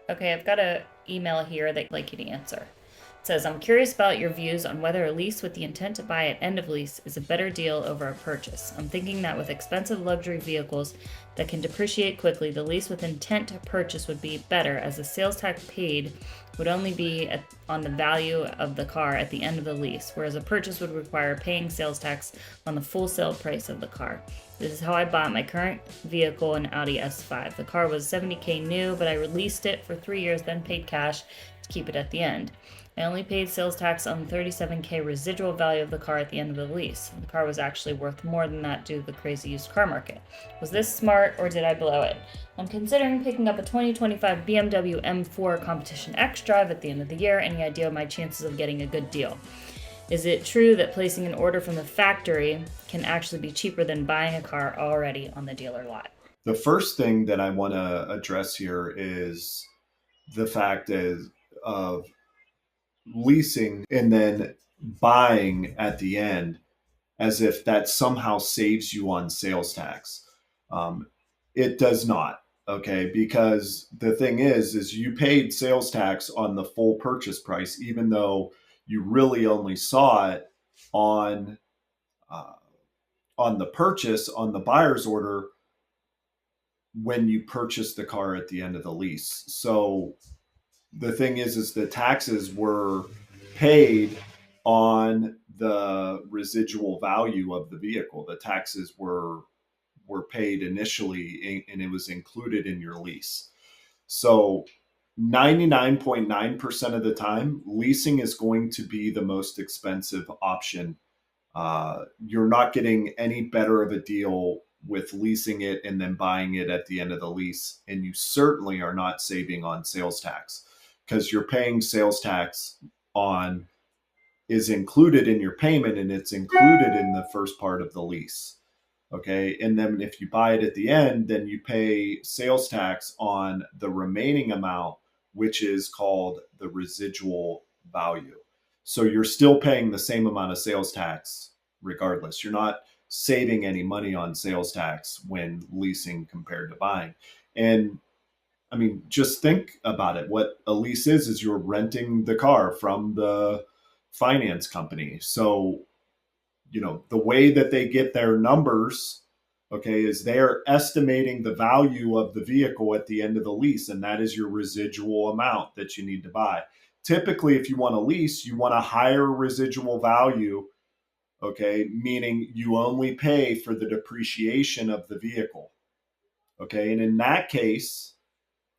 Okay, I've got an email here that I'd like you to answer. It says, I'm curious about your views on whether a lease with the intent to buy at end of lease is a better deal over a purchase. I'm thinking that with expensive luxury vehicles that can depreciate quickly, the lease with intent to purchase would be better, as the sales tax paid would only be on the value of the car at the end of the lease, whereas a purchase would require paying sales tax on the full sale price of the car. This is how I bought my current vehicle, an Audi S5. The car was 70K new, but I released it for 3 years, then paid cash to keep it at the end. I only paid sales tax on the 37K residual value of the car at the end of the lease. The car was actually worth more than that due to the crazy used car market. Was this smart or did I blow it? I'm considering picking up a 2025 BMW M4 Competition X Drive at the end of the year. Any idea of my chances of getting a good deal? Is it true that placing an order from the factory can actually be cheaper than buying a car already on the dealer lot? The first thing that I want to address here is the fact is of leasing and then buying at the end as if that somehow saves you on sales tax. Um, it does not. Okay, because the thing is you paid sales tax on the full purchase price, even though you really only saw it on uh, on the purchase on the buyer's order when you purchase the car at the end of the lease. So the thing is the taxes were paid on the residual value of the vehicle. The taxes were paid initially and it was included in your lease. So 99.9% of the time, leasing is going to be the most expensive option. You're not getting any better of a deal with leasing it and then buying it at the end of the lease. And you certainly are not saving on sales tax because you're paying sales tax on is included in your payment and it's included in the first part of the lease. Okay. And then if you buy it at the end, then you pay sales tax on the remaining amount, which is called the residual value. So you're still paying the same amount of sales tax regardless. You're not saving any money on sales tax when leasing compared to buying. And I mean, just think about it. What a lease is you're renting the car from the finance company. So the way that they get their numbers, okay, is they're estimating the value of the vehicle at the end of the lease, and that is your residual amount that you need to buy. Typically, if you want to lease, you want a higher residual value, okay, meaning you only pay for the depreciation of the vehicle, okay, and in that case,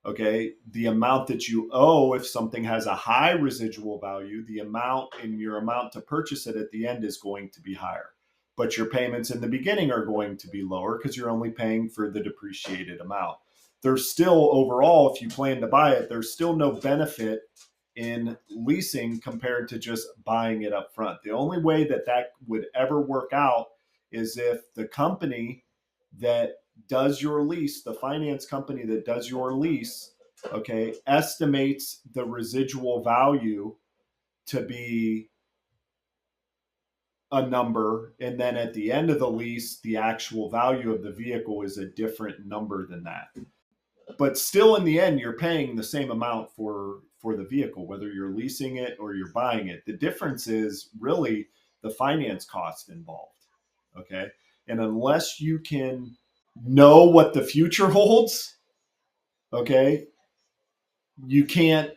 okay, the amount that you owe if something has a high residual value, the amount in your amount to purchase it at the end is going to be higher. But your payments in the beginning are going to be lower because you're only paying for the depreciated amount. There's still overall, if you plan to buy it, there's still no benefit in leasing compared to just buying it up front. The only way that that would ever work out is if the company that does your lease, the finance company that does your lease, okay, estimates the residual value to be a number. And then at the end of the lease, the actual value of the vehicle is a different number than that. But still, in the end, you're paying the same amount for the vehicle, whether you're leasing it or you're buying it. The difference is really the finance cost involved. Okay. And unless you can know what the future holds, okay, you can't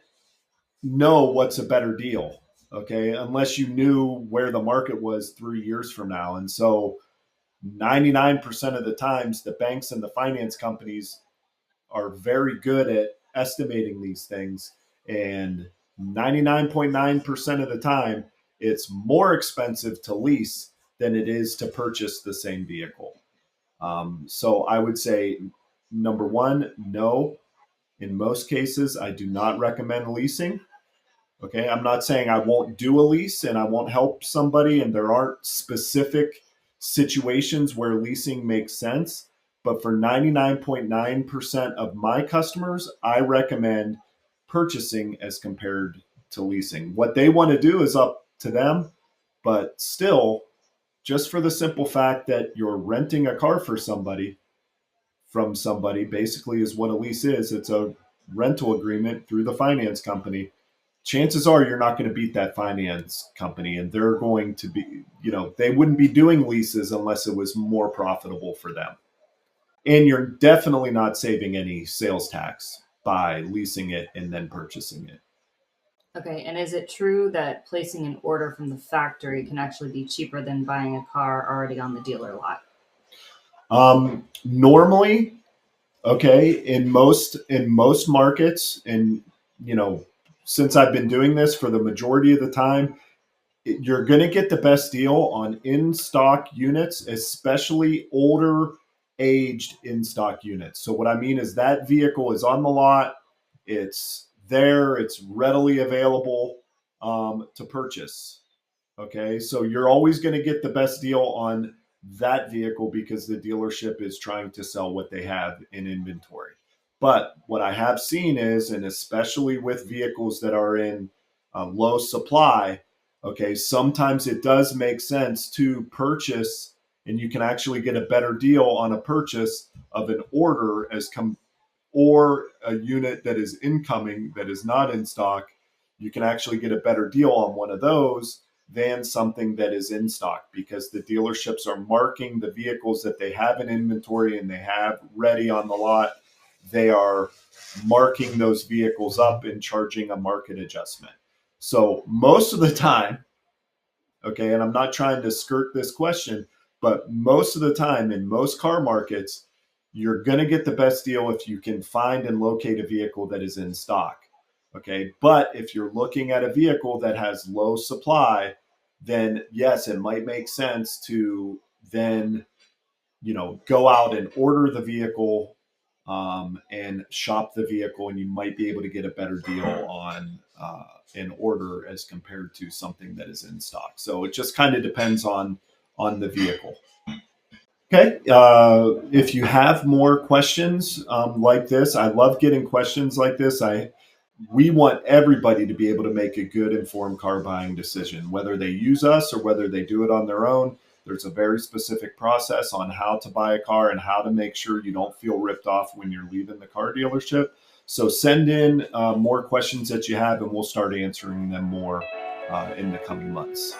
know what's a better deal, okay, unless you knew where the market was 3 years from now. And so 99% of the times, the banks and the finance companies are very good at estimating these things. And 99.9% of the time, it's more expensive to lease than it is to purchase the same vehicle. So I would say, number one, no. In most cases, I do not recommend leasing. Okay. I'm not saying I won't do a lease and I won't help somebody, and there aren't specific situations where leasing makes sense. But for 99.9% of my customers, I recommend purchasing as compared to leasing. What they want to do is up to them, but still, just for the simple fact that you're renting a car for somebody, from somebody, basically is what a lease is. It's a rental agreement through the finance company, chances are you're not going to beat that finance company, and they're going to be, they wouldn't be doing leases unless it was more profitable for them. And you're definitely not saving any sales tax by leasing it and then purchasing it. Okay, and is it true that placing an order from the factory can actually be cheaper than buying a car already on the dealer lot? Normally, okay, in most markets, and you know, since I've been doing this for the majority of the time, you're going to get the best deal on in stock units, especially older aged in stock units. So, what I mean is that vehicle is on the lot, it's there, it's readily available to purchase. Okay. So, you're always going to get the best deal on that vehicle because the dealership is trying to sell what they have in inventory. But what I have seen is, and especially with vehicles that are in low supply, okay, sometimes it does make sense to purchase, and you can actually get a better deal on a purchase of an order or a unit that is incoming that is not in stock. You can actually get a better deal on one of those than something that is in stock because the dealerships are marking the vehicles that they have in inventory and they have ready on the lot. They are marking those vehicles up and charging a market adjustment. So most of the time, okay, and I'm not trying to skirt this question, but most of the time in most car markets, you're going to get the best deal if you can find and locate a vehicle that is in stock. Okay. But if you're looking at a vehicle that has low supply, then yes, it might make sense to then, go out and order the vehicle and shop the vehicle, and you might be able to get a better deal on an order as compared to something that is in stock. So it just kind of depends on the vehicle. Okay. If you have more questions like this, I love getting questions like this. We want everybody to be able to make a good informed car buying decision, whether they use us or whether they do it on their own. There's a very specific process on how to buy a car and how to make sure you don't feel ripped off when you're leaving the car dealership. So send in more questions that you have, and we'll start answering them more in the coming months.